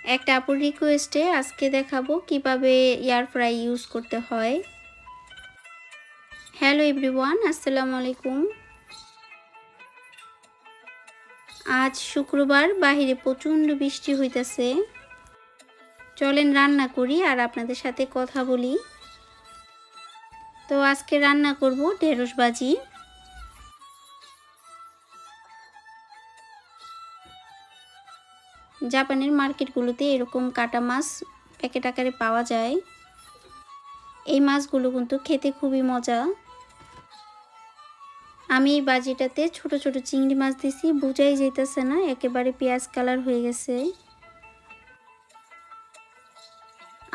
একটা আপুর রিকোয়েস্টে আজকে দেখাবো কিভাবে এয়ার ফ্রাই ইউজ করতে হয়। হ্যালো এভরিওয়ান, আসসালামু আলাইকুম। আজ শুক্রবার, বাহিরে প্রচণ্ড বৃষ্টি হইতাছে। চলেন রান্না করি আর আপনাদের সাথে কথা বলি। তো আজকে রান্না করব ঢেঁড়স ভাজি। জাপানের মার্কেটগুলোতে এরকম কাটা মাছ প্যাকেট আকারে পাওয়া যায়। এই মাছগুলো কিন্তু খেতে খুবই মজা। আমি এই ভাজিটাতে ছোট ছোট চিংড়ি মাছ দিছি, বোঝাই যাইতেছে না, একেবারে পেঁয়াজ কালার হয়ে গেছে।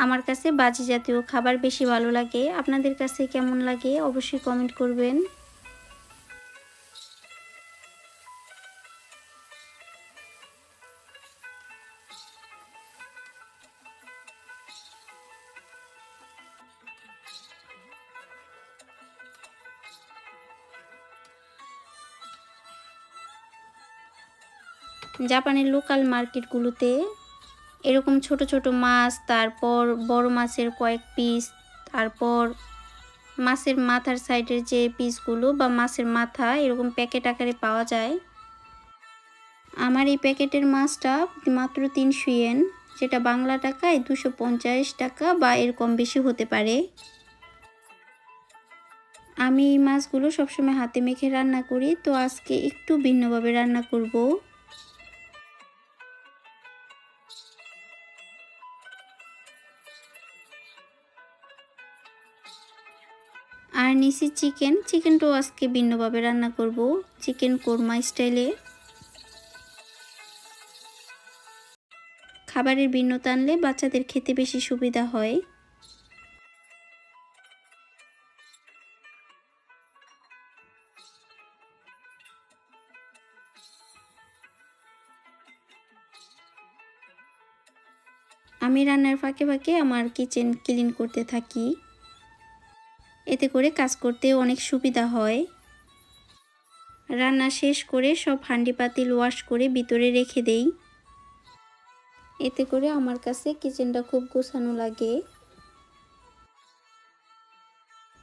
আমার কাছে ভাজি জাতীয় খাবার বেশি ভালো লাগে। আপনাদের কাছে কেমন লাগে অবশ্যই কমেন্ট করবেন। জাপানের লোকাল মার্কেটগুলোতে এরকম ছোট ছোট মাছ, তারপর বড় মাছের কয়েক পিস, তারপর মাছের মাথার সাইডের যে পিসগুলো বা মাছের মাথা এরকম প্যাকেট আকারে পাওয়া যায়। আমার এই প্যাকেটের মাছটা মাত্র 300 ইয়েন, যেটা বাংলা টাকায় 250 টাকা বা এর কম বেশি হতে পারে। আমি এই মাছগুলো সবসময় হাতে মেখে রান্না করি, তো আজকে একটু ভিন্নভাবে রান্না করব। আর নিচে চিকেনটাও আজকে ভিন্নভাবে রান্না করব, চিকেন কোরমা স্টাইলে। খাবারের ভিন্নতা আনলে বাচ্চাদের খেতে বেশি সুবিধা হয়। আমি রান্নার ফাঁকে ফাঁকে আমার কিচেন ক্লিন করতে থাকি, এতে করে কাজ করতে অনেক সুবিধা হয়। রান্না শেষ করে সব হাঁড়ি পাতিল ওয়াশ করে ভিতরে রেখে দেই, এতে করে আমার কাছে কিচেনটা খুব গোছানো লাগে।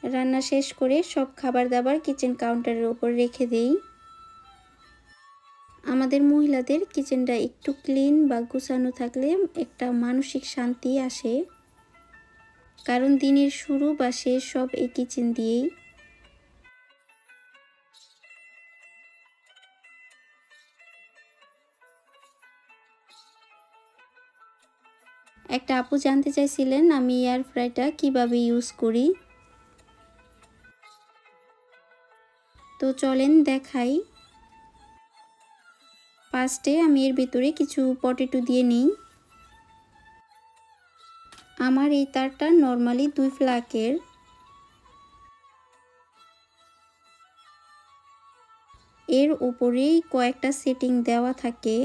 রান্না শেষ করে সব খাবার দাবার কিচেন কাউন্টারের উপর রেখে দেই। আমাদের মহিলাদের কিচেনটা একটু ক্লিন বা গোছানো থাকলে একটা মানসিক শান্তি আসে, কারণ দিনের শুরু বা শেষ সব এই কিচেন দিয়েই। একটা আপু জানতে চাইছিলেন আমি এয়ার ফ্রাইটা কিভাবে ইউজ করি, তো চলেন দেখাই। ফার্স্টে আমি এর ভিতরে কিছু পটেটো দিয়ে নিই। আমার এই তারটা নর্মালি 2 ফ্ল্যাকের। এর উপরেই কয়েকটা সেটিং দেওয়া থাকে,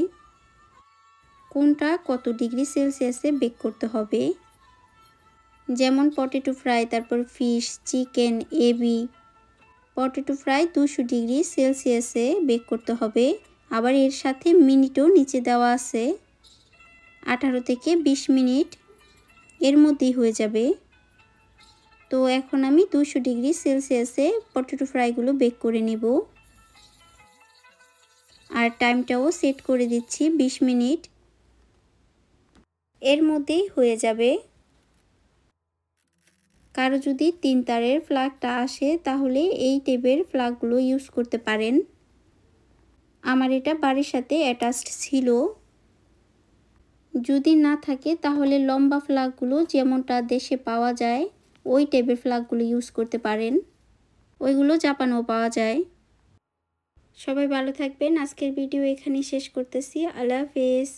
কোনটা কত ডিগ্রি সেলসিয়াসে বেক করতে হবে। যেমন পটেটো ফ্রাই, তারপর ফিশ, চিকেন, এবি। পটেটো ফ্রাই 200 ডিগ্রি সেলসিয়াসে বেক করতে হবে। আবার এর সাথে মিনিটও নিচে দেওয়া আছে, 18 থেকে 20 মিনিট এর মধ্যেই হয়ে যাবে। তো এখন আমি 200 ডিগ্রি সেলসিয়াসে পটেটো ফ্রাইগুলো বেক করে নেব। আর টাইমটাও সেট করে দিচ্ছি 20 মিনিট, এর মধ্যেই হয়ে যাবে। কারো যদি 3 তারের ফ্ল্যাগটা আসে তাহলে এই টাইপের ফ্ল্যাগগুলো ইউজ করতে পারেন। আমার এটা বাড়ির সাথে অ্যাটাচড ছিল। যদি না থাকে তাহলে লম্বা ফ্ল্যাগগুলো যেমনটা দেশে পাওয়া যায় ওই টাইপের ফ্ল্যাগগুলো ইউজ করতে পারেন, ওইগুলো জাপানেও পাওয়া যায়। সবাই ভালো থাকবেন। আজকের ভিডিও এখানেই শেষ করতেছি। আল্লাহ হাফেজ।